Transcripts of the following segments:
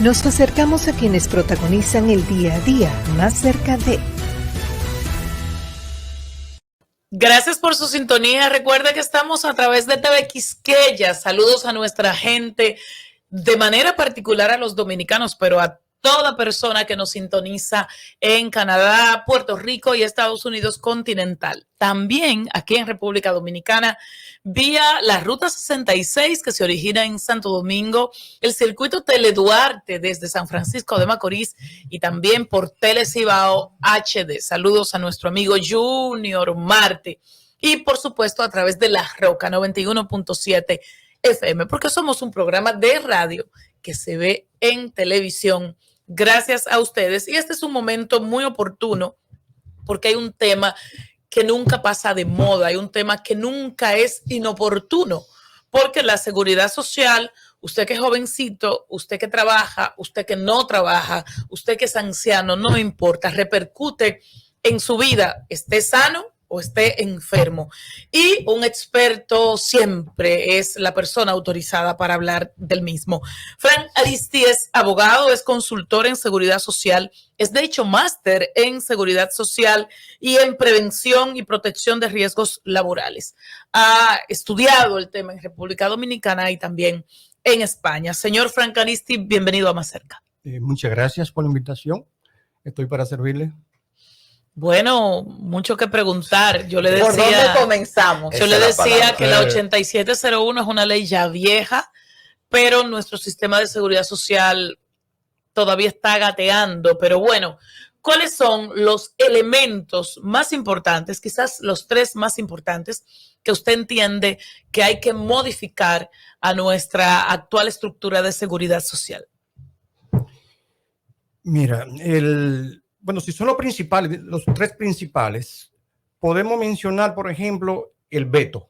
Nos acercamos a quienes protagonizan el día a día más cerca de... Gracias por su sintonía. Recuerda que estamos a través de TV Quisqueya. Saludos a nuestra gente, de manera particular a los dominicanos, pero a toda persona que nos sintoniza en Canadá, Puerto Rico y Estados Unidos continental. También aquí en República Dominicana, vía la Ruta 66 que se origina en Santo Domingo, el circuito Teleduarte desde San Francisco de Macorís y también por Telecibao HD. Saludos a nuestro amigo Junior Marte y por supuesto a través de La Roca 91.7 FM, porque somos un programa de radio que se ve en televisión gracias a ustedes. Y este es un momento muy oportuno porque hay un tema que nunca pasa de moda, hay un tema que nunca es inoportuno, porque la seguridad social, usted que es jovencito, usted que trabaja, usted que no trabaja, usted que es anciano, no importa, repercute en su vida, esté sano o esté enfermo. Y un experto siempre es la persona autorizada para hablar del mismo. Frank Aristi es abogado, es consultor en seguridad social, es de hecho máster en seguridad social y en prevención y protección de riesgos laborales. Ha estudiado el tema en República Dominicana y también en España. Señor Frank Aristi, bienvenido a Más Cerca. Muchas gracias por la invitación. Estoy para servirle. Bueno, mucho que preguntar. Yo le decía, ¿por dónde comenzamos? Yo le decía que la 8701 es una ley ya vieja, pero nuestro sistema de seguridad social todavía está gateando. Pero bueno, ¿cuáles son los elementos más importantes, quizás los tres más importantes, que usted entiende que hay que modificar a nuestra actual estructura de seguridad social? Mira, bueno, si son los principales, los tres principales, podemos mencionar, por ejemplo, el veto.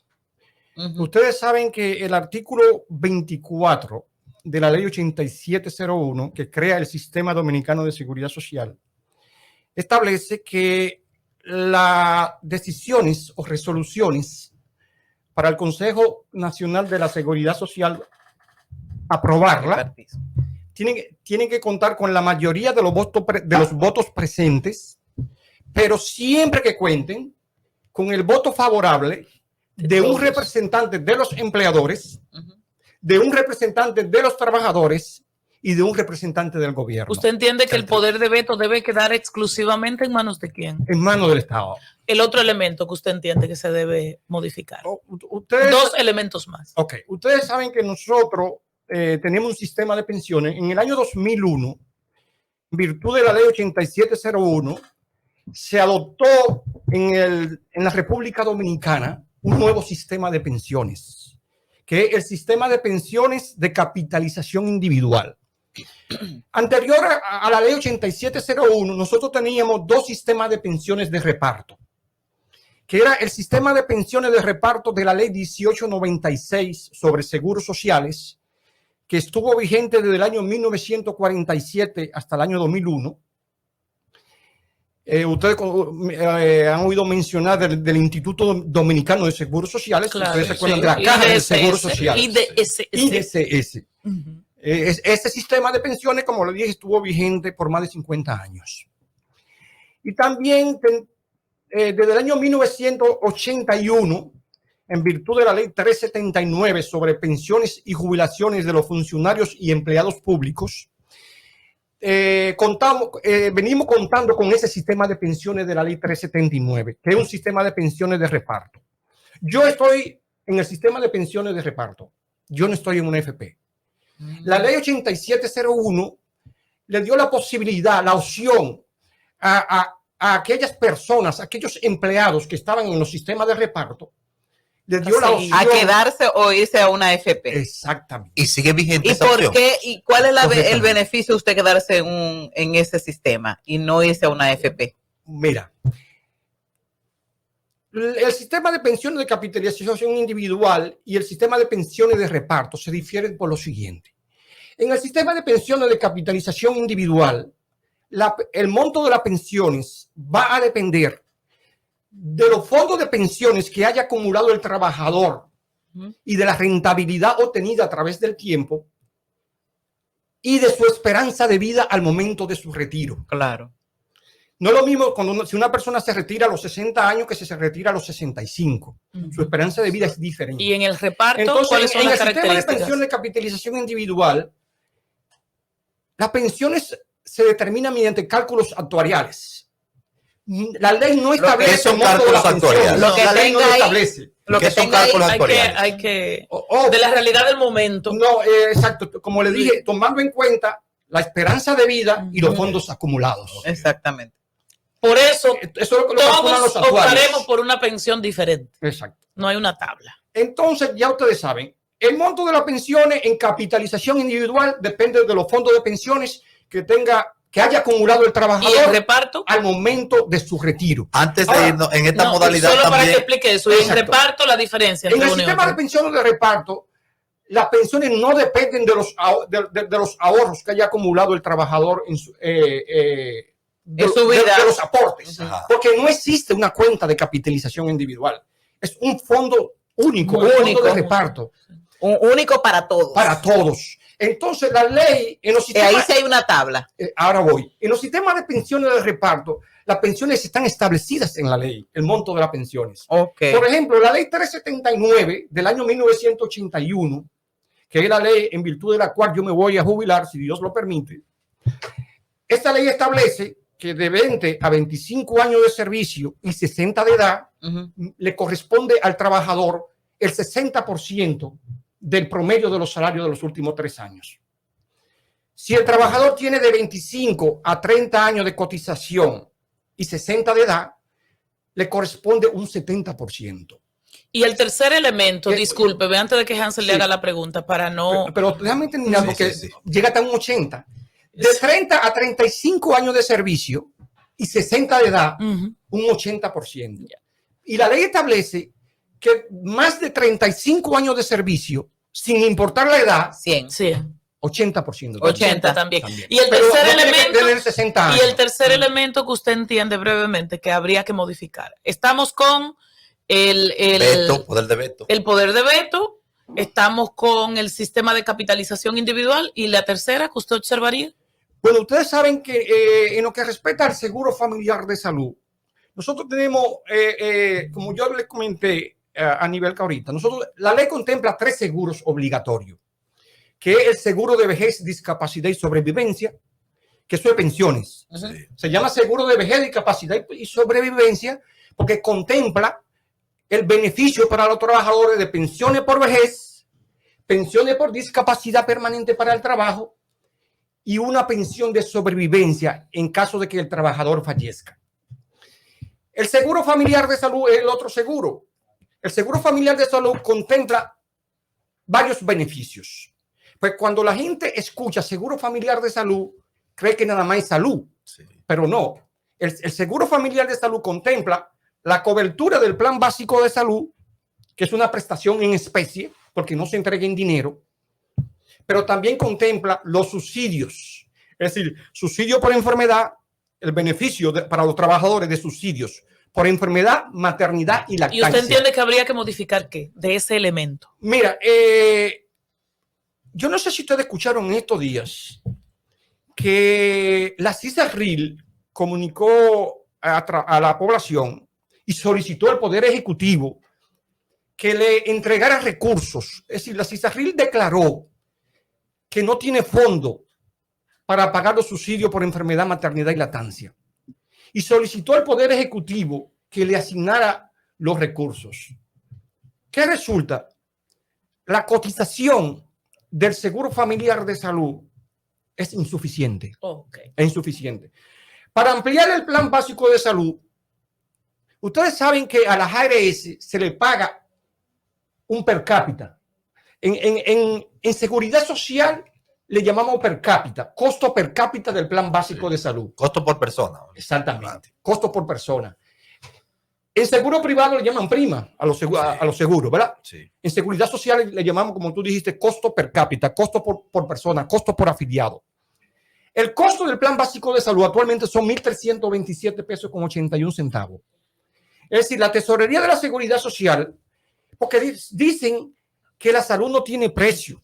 Ustedes saben que el artículo 24 de la ley 8701, que crea el Sistema Dominicano de Seguridad Social, establece que las decisiones o resoluciones para el Consejo Nacional de la Seguridad Social aprobarla, tienen que contar con la mayoría de los votos presentes, pero siempre que cuenten con el voto favorable de un representante de los empleadores, de un representante de los trabajadores y de un representante del gobierno. ¿Usted entiende que el poder de veto debe quedar exclusivamente en manos de quién? En manos del Estado. El otro elemento que usted entiende que se debe modificar. Ustedes, dos elementos más. Ok, ustedes saben que nosotros tenemos un sistema de pensiones. En el año 2001, en virtud de la ley 8701, se adoptó en la República Dominicana un nuevo sistema de pensiones, que es el sistema de pensiones de capitalización individual. Anterior a la ley 8701, nosotros teníamos dos sistemas de pensiones de reparto, que era el sistema de pensiones de reparto de la ley 1896 sobre seguros sociales, que estuvo vigente desde el año 1947 hasta el año 2001. Ustedes han oído mencionar del Instituto Dominicano de Seguros Sociales. Claro, ustedes se acuerdan de la Caja de Seguros Sociales. IDSS. Este sistema de pensiones, como le dije, estuvo vigente por más de 50 años. Y también desde el año 1981, en virtud de la ley 379 sobre pensiones y jubilaciones de los funcionarios y empleados públicos, venimos contando con ese sistema de pensiones de la ley 379, que es un sistema de pensiones de reparto. Yo estoy en el sistema de pensiones de reparto. Yo no estoy en una FP. La ley 8701 le dio la posibilidad, la opción a aquellas personas, a aquellos empleados que estaban en los sistemas de reparto, les dio la opción a quedarse o irse a una FP. Exactamente. Y sigue vigente ¿Y esa por opción? qué? ¿Y cuál es el beneficio de usted quedarse en ese sistema y no irse a una FP? Mira, el sistema de pensiones de capitalización individual y el sistema de pensiones de reparto se difieren por lo siguiente. En el sistema de pensiones de capitalización individual, el monto de las pensiones va a depender de los fondos de pensiones que haya acumulado el trabajador y de la rentabilidad obtenida a través del tiempo y de su esperanza de vida al momento de su retiro. Claro. No es lo mismo si una persona se retira a los 60 años que si se retira a los 65. Su esperanza de vida es diferente. Y en el reparto, Entonces, ¿cuáles son las en el sistema de características? pensión de capitalización individual, las pensiones se determinan mediante cálculos actuariales. La ley no establece son el monto de cálculos la pensión. actuariales. Lo que La ley no tenga lo ahí- establece. Lo ¿Qué que son tenga ahí, cálculos Hay que, actuariales? hay que, Oh, de la realidad del momento. No, exacto. Como le dije, tomando en cuenta la esperanza de vida y los fondos acumulados. Exactamente. Por eso, Eso es lo que lo calculan todos los actuarios. optaremos por una pensión diferente. Exacto. No hay una tabla. Entonces, ya ustedes saben, el monto de las pensiones en capitalización individual depende de los fondos de pensiones que haya acumulado el ¿Y trabajador el reparto? al momento de su retiro. Antes de Ahora, irnos, en esta No, modalidad solo para que también, explique eso. Y en Exacto. reparto, la diferencia En entre el uno y sistema de otro. pensiones de reparto, las pensiones no dependen de los ahorros que haya acumulado el trabajador en su vida. de los aportes, Ajá. porque no existe una cuenta de capitalización individual. Es un fondo único, un Único. fondo de reparto Un único para todos. para todos. Entonces, la ley en los Y ahí sistemas, sí hay una tabla. ahora voy, en los sistemas de pensiones de reparto, las pensiones están establecidas en la ley, el monto de las pensiones. Ok. Por ejemplo, la ley 379 del año 1981, que es la ley en virtud de la cual yo me voy a jubilar, si Dios lo permite. Esta ley establece que de 20 a 25 años de servicio y 60 de edad, Ujú. le corresponde al trabajador el 60% del promedio de los salarios de los últimos 3 años. Si el trabajador tiene de 25 a 30 años de cotización y 60 de edad, le corresponde un 70%. Y el tercer elemento, ¿Qué? disculpe, ve antes de que Hansel le Sí. haga la pregunta para no... Pero déjame terminar Sí, porque sí, sí. llega hasta un 80. De 30 a 35 años de servicio y 60 de edad, Ujú. un 80%. Y la ley establece que más de 35 años de servicio, sin importar la edad, 100. Sí, 80%. 80 también. También. Y el Pero tercer no tiene que elemento... tener 60 Y años. el tercer elemento que usted entiende brevemente que habría que modificar. Estamos con el veto, poder de veto. el poder de veto, estamos con el sistema de capitalización individual y la tercera que usted observaría. Bueno, ustedes saben que en lo que respecta al seguro familiar de salud, nosotros tenemos, como yo les comenté a nivel que ahorita, la ley contempla 3 seguros obligatorios, que es el seguro de vejez, discapacidad y sobrevivencia, que eso es pensiones. Sí. Se llama seguro de vejez, discapacidad y sobrevivencia porque contempla el beneficio para los trabajadores de pensiones por vejez, pensiones por discapacidad permanente para el trabajo y una pensión de sobrevivencia en caso de que el trabajador fallezca. El seguro familiar de salud es el otro seguro. El seguro familiar de salud contempla varios beneficios. Pues cuando la gente escucha seguro familiar de salud, cree que nada más es salud, Sí. pero no. El seguro familiar de salud contempla la cobertura del plan básico de salud, que es una prestación en especie, porque no se entrega en dinero, pero también contempla los subsidios, es decir, subsidio por enfermedad, el beneficio para los trabajadores de subsidios por enfermedad, maternidad y Y lactancia. usted entiende que habría que modificar qué de ese elemento. Mira, yo no sé si ustedes escucharon en estos días que la CISARRIL comunicó a la población y solicitó al Poder Ejecutivo que le entregara recursos. Es decir, la CISARRIL declaró que no tiene fondo para pagar los subsidios por enfermedad, maternidad y lactancia. Y solicitó al Poder Ejecutivo que le asignara los recursos. ¿Qué resulta? La cotización del Seguro Familiar de Salud es insuficiente. Okay. Es insuficiente. Para ampliar el plan básico de salud, ustedes saben que a las ARS se le paga un per cápita. En seguridad social le llamamos per cápita, costo per cápita del plan básico de salud. Costo por persona. Exactamente, costo por persona. En seguro privado le llaman prima a los seguros, ¿verdad? Sí. En seguridad social le llamamos, como tú dijiste, costo per cápita, costo por persona, costo por afiliado. El costo del plan básico de salud actualmente son 1.327 pesos con 81 centavos. Es decir, la tesorería de la seguridad social, porque dicen que la salud no tiene precio,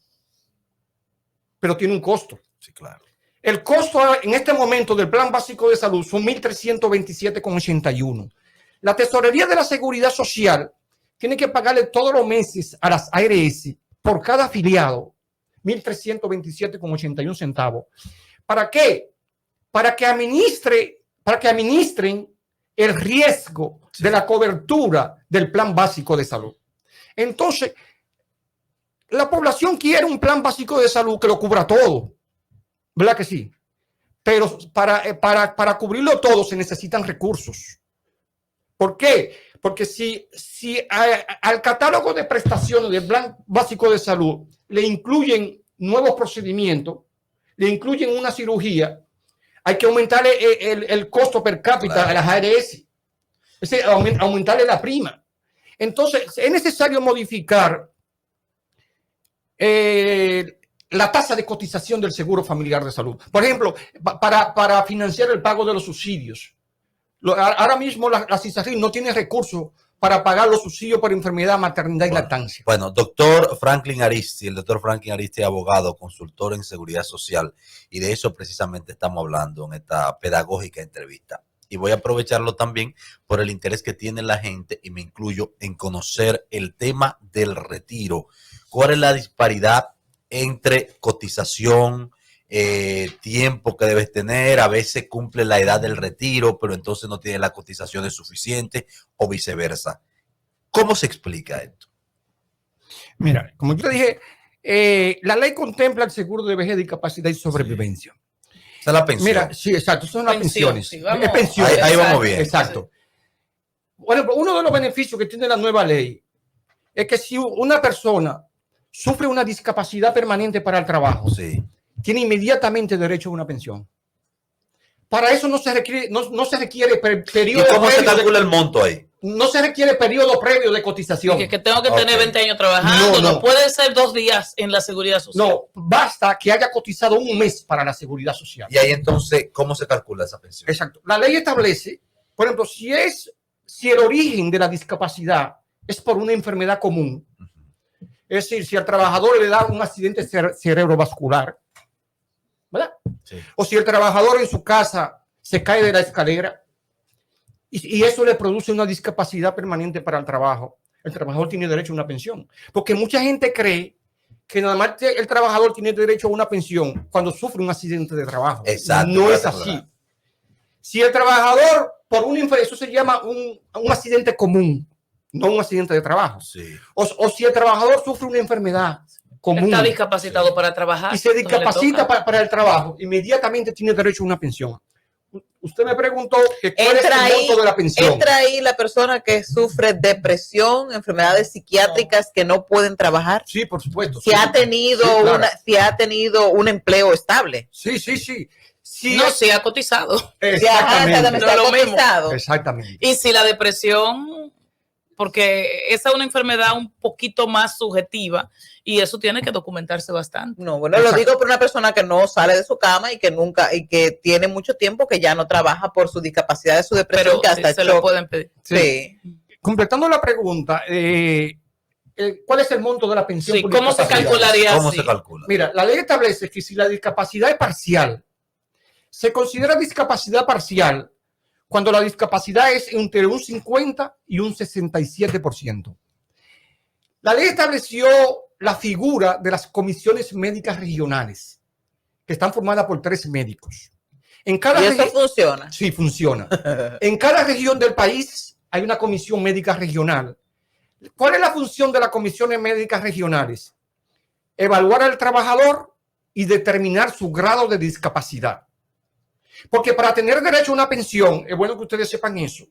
pero tiene un costo. Sí, claro. El costo en este momento del plan básico de salud son 1.327,81. La tesorería de la Seguridad Social tiene que pagarle todos los meses a las ARS por cada afiliado 1.327,81 centavos. ¿Para qué? Para que administren el riesgo de la cobertura del plan básico de salud. Entonces, la población quiere un plan básico de salud que lo cubra todo, ¿verdad que sí? Pero para cubrirlo todo se necesitan recursos. ¿Por qué? Porque si al catálogo de prestaciones del plan básico de salud le incluyen nuevos procedimientos, le incluyen una cirugía, hay que aumentarle el costo per cápita a las ARS, aumentarle la prima. Entonces, es necesario modificar la tasa de cotización del Seguro Familiar de Salud. Por ejemplo, para financiar el pago de los subsidios. Ahora mismo la CISARRIN no tiene recursos para pagar los subsidios por enfermedad, maternidad y lactancia. Bueno, doctor Franklin Aristi, el doctor Franklin Aristi, abogado, consultor en seguridad social, y de eso precisamente estamos hablando en esta pedagógica entrevista. Y voy a aprovecharlo también por el interés que tiene la gente, y me incluyo, en conocer el tema del retiro. ¿Cuál es la disparidad entre cotización, tiempo que debes tener? A veces cumple la edad del retiro, pero entonces no tiene las cotizaciones suficientes, o viceversa. ¿Cómo se explica esto? Mira, como yo dije, la ley contempla el seguro de vejez, discapacidad y sobrevivencia. Esa es la pensión. Mira, sí, exacto, son las pensiones. Sí, vamos, es pensión. Ahí vamos bien. Exacto. Bueno, uno de los beneficios que tiene la nueva ley es que si una persona sufre una discapacidad permanente para el trabajo, Sí. tiene inmediatamente derecho a una pensión. Para eso no se requiere periodo. ¿Y cómo se previo calcula el monto ahí? no se requiere periodo previo de cotización. Que tengo que tener 20 años trabajando, no puede ser 2 días en la seguridad social. No, basta que haya cotizado un mes para la seguridad social. Y ahí entonces, ¿cómo se calcula esa pensión? Exacto. La ley establece, por ejemplo, si el origen de la discapacidad es por una enfermedad común, es decir, si al trabajador le da un accidente cerebrovascular, ¿verdad? Sí. O si el trabajador en su casa se cae de la escalera y eso le produce una discapacidad permanente para el trabajo, el trabajador tiene derecho a una pensión. Porque mucha gente cree que nada más el trabajador tiene derecho a una pensión cuando sufre un accidente de trabajo. Exacto. No es así. Si el trabajador, por una enfermedad, eso se llama un accidente común, no un accidente de trabajo. Sí. O si el trabajador sufre una enfermedad común, está discapacitado para trabajar y se discapacita para el trabajo, inmediatamente tiene derecho a una pensión. Usted me preguntó que cuál es el monto de la pensión. Entra ahí la persona que sufre depresión, enfermedades psiquiátricas que no pueden trabajar. Sí, por supuesto. Si ha tenido si ha tenido un empleo estable. Sí. No, si ha cotizado. Exactamente. No, lo mismo. Exactamente. Y si la depresión, porque esa es una enfermedad un poquito más subjetiva y eso tiene que documentarse bastante. No, bueno, lo digo por una persona que no sale de su cama y que tiene mucho tiempo que ya no trabaja por su discapacidad de su depresión, Pero que hasta se lo pueden pedir. Sí. Completando la pregunta, ¿cuál es el monto de la pensión? Sí, ¿cómo se calcularía? ¿Cómo así? se calcula? Mira, la ley establece que si la discapacidad es parcial, se considera discapacidad parcial cuando la discapacidad es entre un 50 y un 67%. La ley estableció la figura de las comisiones médicas regionales, que están formadas por 3 médicos. ¿Y eso funciona? Sí, funciona. En cada región del país hay una comisión médica regional. ¿Cuál es la función de las comisiones médicas regionales? Evaluar al trabajador y determinar su grado de discapacidad. Porque para tener derecho a una pensión, es bueno que ustedes sepan eso,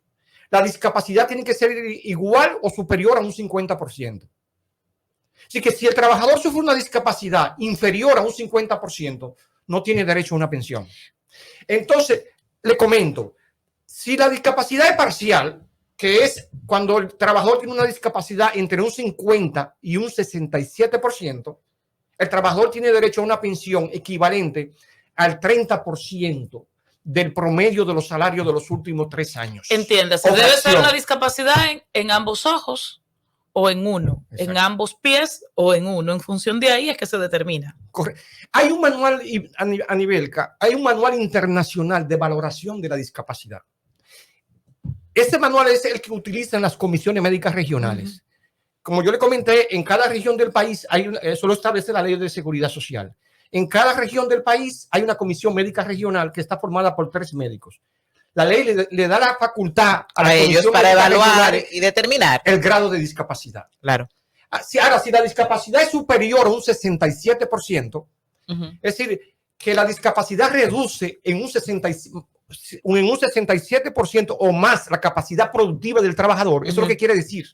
la discapacidad tiene que ser igual o superior a un 50%. Así que si el trabajador sufre una discapacidad inferior a un 50%, no tiene derecho a una pensión. Entonces, le comento, si la discapacidad es parcial, que es cuando el trabajador tiene una discapacidad entre un 50 y un 67%, el trabajador tiene derecho a una pensión equivalente al 30% del promedio de los salarios de los últimos 3 años. Entiéndase, debe ser una discapacidad en ambos ojos o en uno, Exacto. en ambos pies o en uno. En función de ahí es que se determina. Hay un manual hay un manual internacional de valoración de la discapacidad. Ese manual es el que utilizan las comisiones médicas regionales. Como yo le comenté, en cada región del país eso lo establece la ley de seguridad social. En cada región del país hay una comisión médica regional que está formada por 3 médicos. La ley le da la facultad a ellos para evaluar y determinar el grado de discapacidad. Claro. Ahora, si la discapacidad es superior a un 67%, es decir, que la discapacidad reduce en un 67% o más la capacidad productiva del trabajador, eso es lo que quiere decir.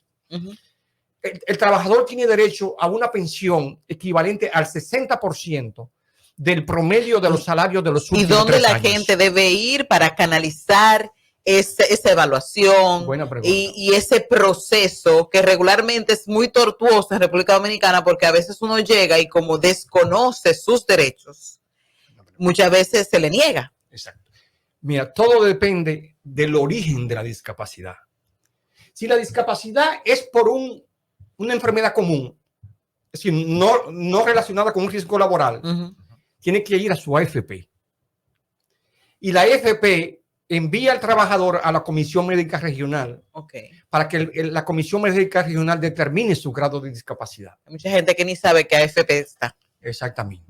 El trabajador tiene derecho a una pensión equivalente al 60% del promedio de los salarios de los últimos 3 años. ¿Y dónde la gente debe ir para canalizar esa evaluación y ese proceso que regularmente es muy tortuoso en República Dominicana, porque a veces uno llega y como desconoce sus derechos, muchas veces se le niega? Exacto. Mira, todo depende del origen de la discapacidad. Si la discapacidad es por una enfermedad común, es decir, no relacionada con un riesgo laboral, tiene que ir a su AFP. Y la AFP envía al trabajador a la Comisión Médica Regional para que la Comisión Médica Regional determine su grado de discapacidad. Hay mucha gente que ni sabe que AFP está. Exactamente.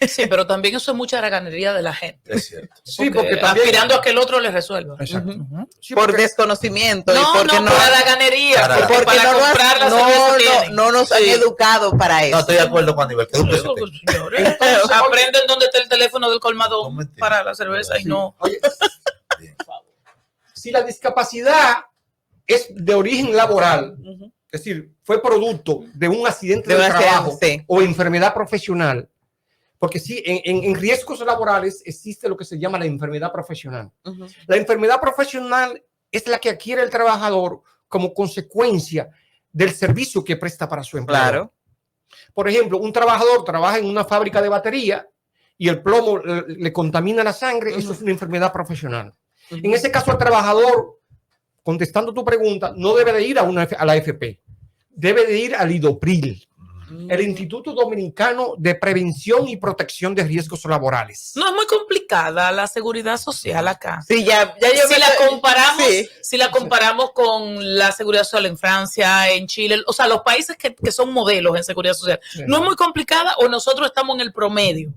Sí, pero también eso es mucha haraganería de la gente. Es cierto. Sí, porque también, aspirando a que el otro le resuelva. Exacto. Sí, por desconocimiento. No, y porque no, por haraganería. Porque para comprar la cerveza no nos han educado para eso. No, estoy de acuerdo con Aníbal. Aprenden dónde está el teléfono del colmadón para la cerveza y no. Oye, si la discapacidad es de origen laboral, es decir, fue producto de un accidente de trabajo o enfermedad profesional, porque sí, en riesgos laborales existe lo que se llama la enfermedad profesional. La enfermedad profesional es la que adquiere el trabajador como consecuencia del servicio que presta para su empleo. Claro. Por ejemplo, un trabajador trabaja en una fábrica de batería y el plomo le contamina la sangre, eso es una enfermedad profesional. En ese caso, el trabajador, contestando tu pregunta, no debe de ir a la AFP, debe de ir al IDOPRIL, el Instituto Dominicano de Prevención y Protección de Riesgos Laborales. No es muy complicada la seguridad social acá. Sí, ya si la comparamos con la seguridad social en Francia, en Chile, o sea, los países que son modelos en seguridad social, no es muy complicada o nosotros estamos en el promedio.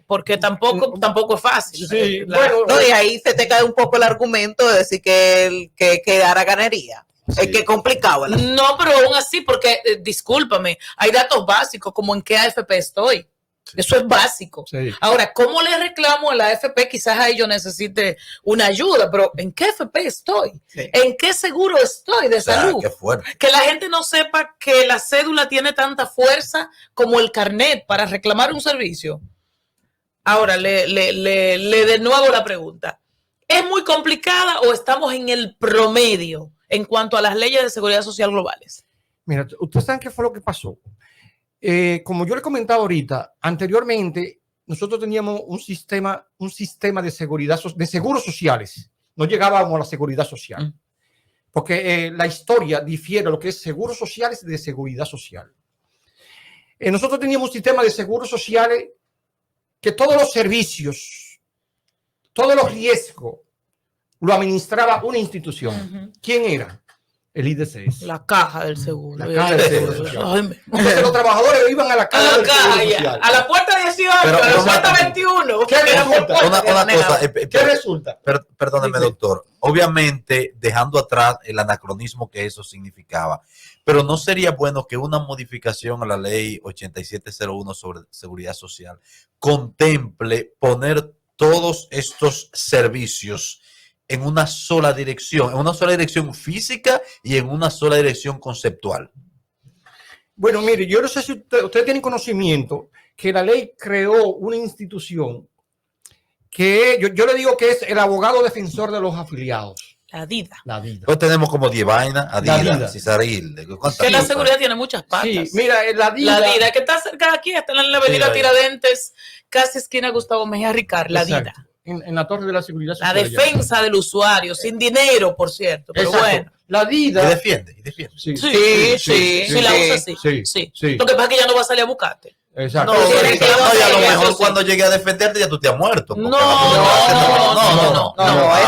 Porque tampoco es fácil. Sí, y ahí se te cae un poco el argumento de decir que haraganería. Sí. Es que complicado, ¿verdad? No, pero aún así, porque, discúlpame, hay datos básicos como en qué AFP estoy. Sí. Eso es básico. Sí. Ahora, ¿cómo le reclamo a la AFP? Quizás a ellos necesite una ayuda, pero ¿en qué AFP estoy? Sí. ¿En qué seguro estoy de salud? Qué fuerte. Que la gente no sepa que la cédula tiene tanta fuerza como el carnet para reclamar un servicio. Ahora, le de nuevo la pregunta. ¿Es muy complicada o estamos en el promedio en cuanto a las leyes de seguridad social globales? Mira, ustedes saben qué fue lo que pasó. Como yo le comentaba ahorita, anteriormente nosotros teníamos un sistema de seguridad, de seguros sociales. No llegábamos a la seguridad social. Porque la historia difiere lo que es seguros sociales de seguridad social. Nosotros teníamos un sistema de seguros sociales que todos los servicios, todos los riesgos, lo administraba una institución. ¿Quién era? El IDCS. La caja del seguro. La caja del seguro social. Entonces los trabajadores iban a la caja del seguro social. A la puerta 18, a la puerta 21. ¿Qué resulta? Una cosa. ¿Qué resulta? Perdóneme, doctor. Obviamente, dejando atrás el anacronismo que eso significaba, pero ¿no sería bueno que una modificación a la ley 8701 sobre seguridad social contemple poner todos estos servicios en una sola dirección física y en una sola dirección conceptual? Bueno, mire, yo no sé si ustedes tienen conocimiento que la ley creó una institución que yo le digo que es el abogado defensor de los afiliados. La DIDA. Pues tenemos como Dievaina, Adidas, Cisaril. Que la seguridad tiene muchas patas. Sí, mira, la DIDA, que está cerca de aquí, está en la avenida Tiradentes, casi esquina Gustavo Mejía Ricard, la DIDA. en la torre de la seguridad La social. defensa del usuario, sin dinero, por cierto. Pero Exacto. bueno. La DIDA. Y defiende. Sí, la usa así. Sí. Lo que pasa es que ya no va a salir a buscarte. Exacto. No, No, sí, y a lo mejor sí. cuando llegue a defenderte ya tú te has muerto. No,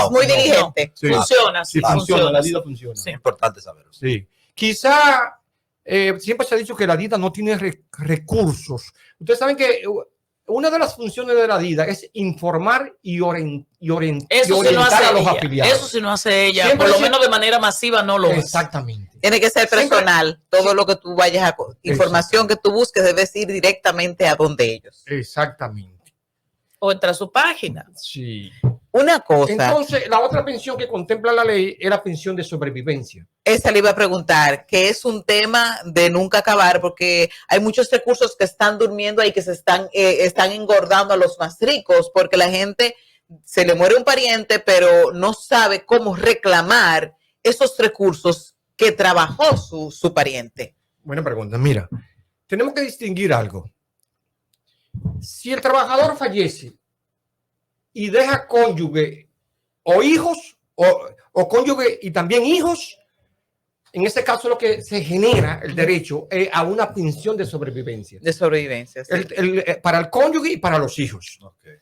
es muy diligente. Sí. Funciona, Sí, funciona, la DIDA funciona. Sí. Es importante saberlo. Sí. Quizá siempre se ha dicho que la DIDA no tiene recursos. Ustedes saben que una de las funciones de la DIDA es informar y orientar a los afiliados. Eso si no hace ella, Siempre por lo menos de manera masiva no lo hace. Exactamente. Tiene que ser personal. Todo lo que tú vayas a... Información que tú busques debes ir directamente a donde ellos. Exactamente. O entra a su página. Sí. Una cosa, Entonces, la otra pensión que contempla la ley es la pensión de sobrevivencia. esa le iba a preguntar, que es un tema de nunca acabar, porque hay muchos recursos que están durmiendo ahí, que se están engordando a los más ricos, porque la gente se le muere un pariente, pero no sabe cómo reclamar esos recursos que trabajó su pariente. Buena pregunta. Mira, tenemos que distinguir algo. Si el trabajador fallece y deja cónyuge o hijos, o cónyuge y también hijos, en ese caso lo que se genera el derecho es a una pensión de sobrevivencia. De sobrevivencia. Sí. Para el cónyuge y para los hijos. Okay.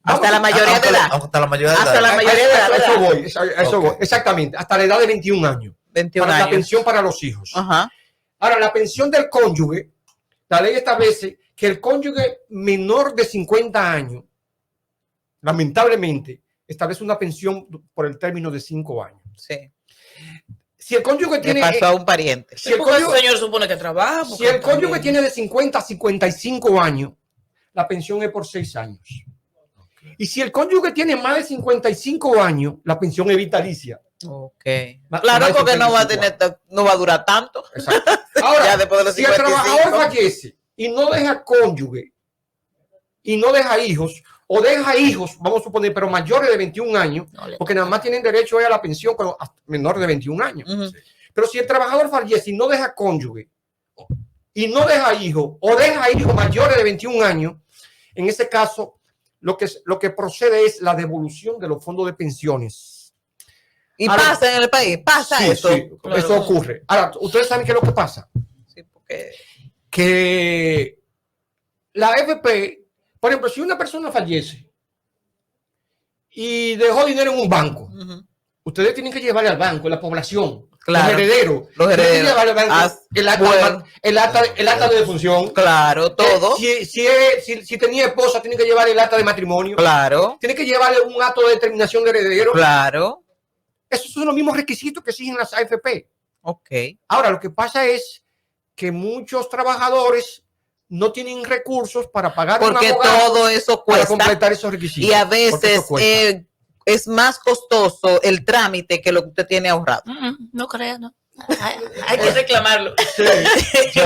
Hasta la mayoría de edad. Hasta la mayoría de edad. Hasta la mayoría de edad. Eso voy, exactamente, hasta la edad de 21 años. 21 para años. la pensión para los hijos. Ajá. Ahora, la pensión del cónyuge, la ley establece que el cónyuge menor de 50 años, lamentablemente, establece una pensión por el término de 5 años. Sí. Si el cónyuge tiene... pasó a un pariente. Si el Porque el cónyuge, señor supone que trabaja. si el cónyuge tiene de 50 a 55 años, la pensión es por 6 años. Y si el cónyuge tiene más de 55 años, la pensión es vitalicia. Ok. Claro, porque no va a durar tanto. Exacto. Ahora, Ya después de los si el 55. trabajador fallece y no deja cónyuge y no deja hijos, o deja hijos, vamos a suponer, pero mayores de 21 años, porque nada más tienen derecho a la pensión cuando menor de 21 años. Uh-huh. Pero si el trabajador fallece y no deja cónyuge y no deja hijos, o deja hijos mayores de 21 años, en ese caso, lo que procede es la devolución de los fondos de pensiones. Y Ahora, pasa en el país, pasa sí, eso. sí, Claro. eso ocurre. Ahora, ustedes saben qué es lo que pasa. Sí, porque... Que la AFP, por ejemplo, si una persona fallece y dejó dinero en un banco, Uh-huh. ustedes tienen que llevarle al banco, la población, Claro. los herederos. Los tienen que herederos. llevarle al banco Bueno. el acta de defunción. Claro, todo. Si tenía esposa, tienen que llevar el acta de matrimonio. Claro, Tienen que llevarle un acto de determinación de heredero. claro. Esos son los mismos requisitos que exigen las AFP. Ok. Ahora, lo que pasa es que muchos trabajadores no tienen recursos para pagar un Porque abogado todo eso para cuesta. completar esos requisitos. Y a Porque eso veces cuesta. es más costoso el trámite que lo que usted tiene ahorrado. No creo, no. Hay que reclamarlo. Sí, sí.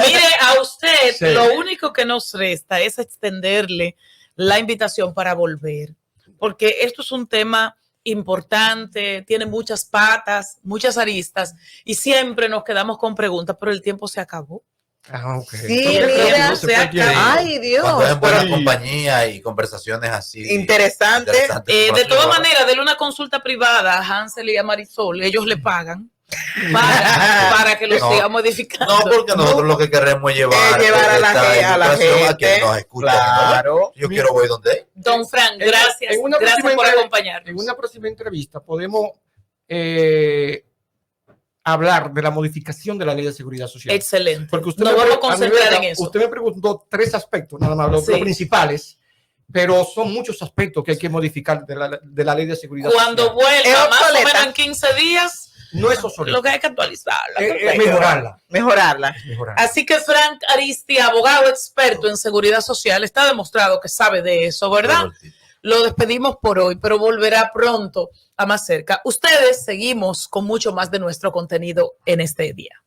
Mire, a usted Sí. lo único que nos resta es extenderle la invitación para volver, porque esto es un tema importante, tiene muchas patas, muchas aristas, y siempre nos quedamos con preguntas, pero el tiempo se acabó. Ah, ok. Sí, Entonces, mira, no se puede querer. Ay, Dios. Cuando es buena Sí. compañía y conversaciones así. Interesante. De todas maneras, denle una consulta privada a Hansel y a Marisol, ellos le pagan para que lo No. siga modificando. No, porque nosotros lo que queremos es llevar, llevar a la educación gente. a quienes nos escuchan. Claro. Yo quiero voy donde. Don Frank, En gracias. una Gracias próxima por entrev- acompañarnos. En una próxima entrevista podemos hablar de la modificación de la Ley de Seguridad Social. Excelente. Porque usted Nos me vamos a pre- concentrar mí me- en eso. Usted me preguntó 3 aspectos, nada más, los Sí. principales, pero son muchos aspectos que hay que modificar de la Ley de Seguridad Cuando Social. vuelva, Es más o obsoleta. menos en 15 días, No es obsoleto, lo que hay que actualizarla. es mejorarla. Mejorarla. Así que Frank Aristi, abogado experto en seguridad social, está demostrado que sabe de eso, ¿verdad? Lo despedimos por hoy, pero volverá pronto a Más Cerca. Ustedes seguimos con mucho más de nuestro contenido en este día.